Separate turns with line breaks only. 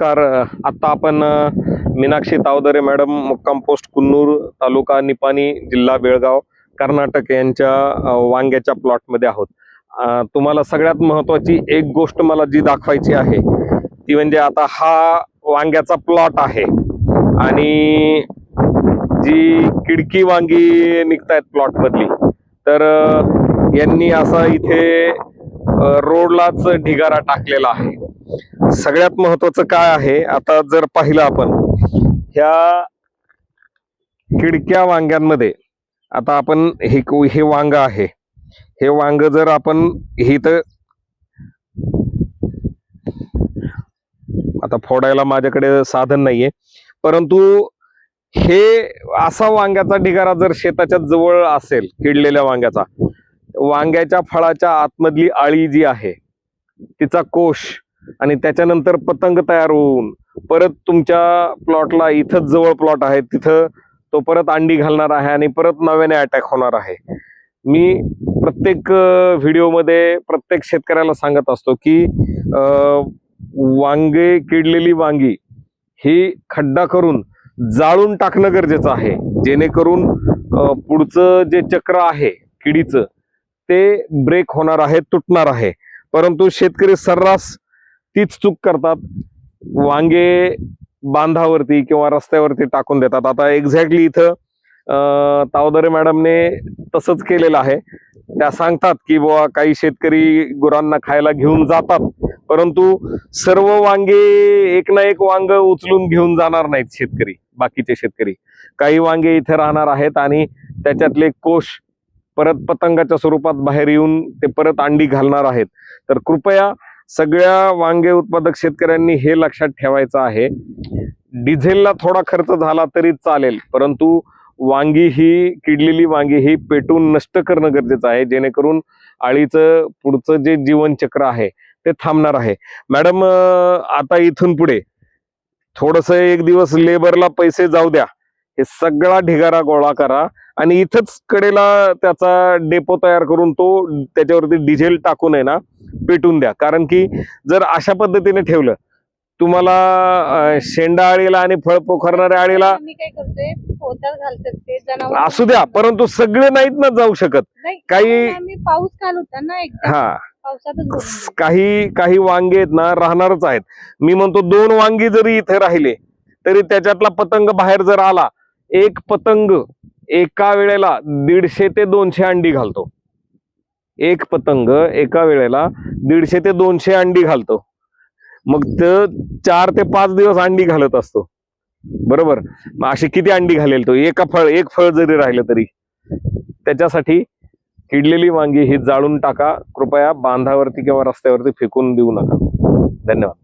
नमस्कार. आता आपण मीनाक्षी तावदरे मॅडम, मुक्काम पोस्ट कुन्नूर, तालुका निपाणी, जिल्हा बेळगाव, कर्नाटक यांच्या वांग्याच्या प्लॉटमध्ये आहोत. तुम्हाला सगळ्यात महत्वाची एक गोष्ट मला जी दाखवायची आहे ती म्हणजे आता हा वांग्याचा प्लॉट आहे आणि जी किडकी वांगी निघतायत प्लॉट मधली, तर यांनी असा इथे रोडलाच ढिगारा टाकलेला आहे. सगळ्यात महत्वाचं काय आहे, आता जर पाहिलं आपण ह्या किडक्या वांग्यांमध्ये, आता आपण हे वांग आहे, हे वांग जर आपण इथं आता फोडायला माझ्याकडे साधन नाहीये, परंतु हे असा वांग्याचा ढिगारा जर शेताच्या जवळ असेल, किडलेल्या वांग्याचा, वांग्याच्या फळाच्या आतमधली आळी जी आहे तिचा कोश आणि त्याच्यानंतर पतंग तयार होऊन परत तुमच्या प्लॉटला, इथंच जवळ प्लॉट आहे तिथं तो परत अंडी घालणार आहे आणि परत नव्याने अटॅक होणार आहे. मी प्रत्येक व्हिडिओमध्ये प्रत्येक शेतकऱ्याला सांगत असतो की वांगे, किडलेली वांगी ही खड्डा करून जाळून टाकणं गरजेचं आहे, जेणेकरून पुढचं जे चक्र आहे किडीचं ते ब्रेक होणार आहे, तुटणार आहे. परंतु शेतकरी सर्रास तीच चूक करतात, वांगे बांधावरती किंवा रस्त्यावरती टाकून देतात. आता एक्झॅक्टली इथं तावदरे मॅडमने तसंच केलेलं आहे. त्या सांगतात की बुवा काही शेतकरी गुरांना खायला घेऊन जातात, परंतु सर्व वांगे एक ना एक वांग उचलून घेऊन जाणार नाहीत शेतकरी. बाकीचे शेतकरी काही वांगे इथे राहणार आहेत आणि त्याच्यातले कोश परत पतंगाच्या स्वरूपात बाहेर येऊन ते परत अंडी घालणार आहेत. तर कृपया सगळ्या वांगे उत्पादक शेतकऱ्यांनी हे लक्षात ठेवायचं आहे, डिझेलला थोडा खर्च झाला तरी चालेल, परंतु वांगी ही, किडलेली वांगी ही पेटून नष्ट करणं गरजेचं आहे, जेणेकरून आळीचं पुढचं जे जीवनचक्र आहे ते थांबणार आहे. मॅडम, आता इथून पुढे थोडस एक दिवस लेबरला पैसे जाऊ द्या, हे सगळा ढिगारा गोळा करा आणि इथंच कडेला त्याचा डेपो तयार करून तो त्याच्यावरती डिझेल टाकून आहे ना पेटून द्या. कारण की जर अशा पद्धतीने ठेवलं, तुम्हाला शेंडा आळीला आणि फळ पोखरणाऱ्या आळीला असू द्या, परंतु सगळे नाहीत ना जाऊ शकत. काही
पाऊस काल होता ना
हा, काही वांगे आहेत ना राहणारच आहेत. मी म्हणतो 2 वांगी जरी इथे राहिले तरी त्याच्यातला पतंग बाहेर जर आला, एक पतंग एका वेळेला 150 ते 200 अंडी घालतो. एक पतंग एका वेळेला 150 ते 200 अंडी घालतो. मग ते 4 ते 5 दिवस अंडी घालत असतो, बरोबर. मग अशी किती अंडी घालेल तो? एक फळ जरी राहिलं तरी. त्याच्यासाठी किडलेली वांगी ही जाळून टाका कृपया, बांधावरती किंवा रस्त्यावरती फेकून देऊ नका. धन्यवाद.